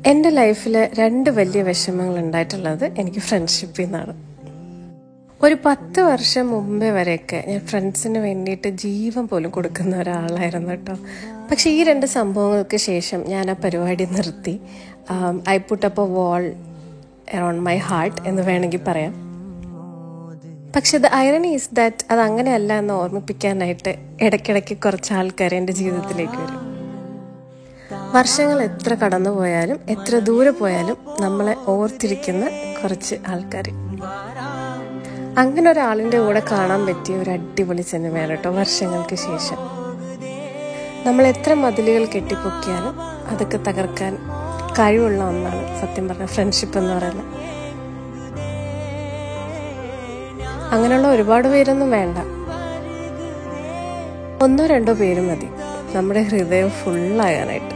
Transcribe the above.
എൻ്റെ ലൈഫിൽ 2 വലിയ വിഷമങ്ങൾ ഉണ്ടായിട്ടുള്ളത് എനിക്ക് ഫ്രണ്ട്ഷിപ്പിൽ നിന്നാണ്. ഒരു 10 വർഷം മുമ്പേ വരെയൊക്കെ ഞാൻ ഫ്രണ്ട്സിന് വേണ്ടിയിട്ട് ജീവൻ പോലും കൊടുക്കുന്ന ഒരാളായിരുന്നു കേട്ടോ. പക്ഷേ ഈ 2 സംഭവങ്ങൾക്ക് ശേഷം ഞാൻ ആ പരിപാടി നിർത്തി. I put up A wall around my heart എന്ന് വേണമെങ്കിൽ പറയാം. പക്ഷെ ദ ഐറണി ഈസ് ദാറ്റ് അത് അങ്ങനെയല്ല എന്ന് ഓർമ്മിപ്പിക്കാനായിട്ട് ഇടയ്ക്കിടയ്ക്ക് കുറച്ച് ആൾക്കാർ എൻ്റെ ജീവിതത്തിലേക്ക് വരും. വർഷങ്ങൾ എത്ര കടന്നു പോയാലും എത്ര ദൂരെ പോയാലും നമ്മളെ ഓർത്തിരിക്കുന്ന കുറച്ച് ആൾക്കാർ. അങ്ങനെ ഒരാളിൻ്റെ കൂടെ കാണാൻ പറ്റിയ ഒരു അടിപൊളി സിനിമയാണ് കേട്ടോ വർഷങ്ങൾക്ക് ശേഷം. നമ്മൾ എത്ര മതിലുകൾ കെട്ടിപ്പൊക്കിയാലും അതൊക്കെ തകർക്കാൻ കഴിവുള്ള ഒന്നാണ് സത്യം പറഞ്ഞ ഫ്രണ്ട്ഷിപ്പ് എന്ന് പറയുന്നത്. അങ്ങനെയുള്ള ഒരുപാട് പേരൊന്നും വേണ്ട, 1-2 പേര് മതി നമ്മുടെ ഹൃദയം ഫുള്ളാകാനായിട്ട്.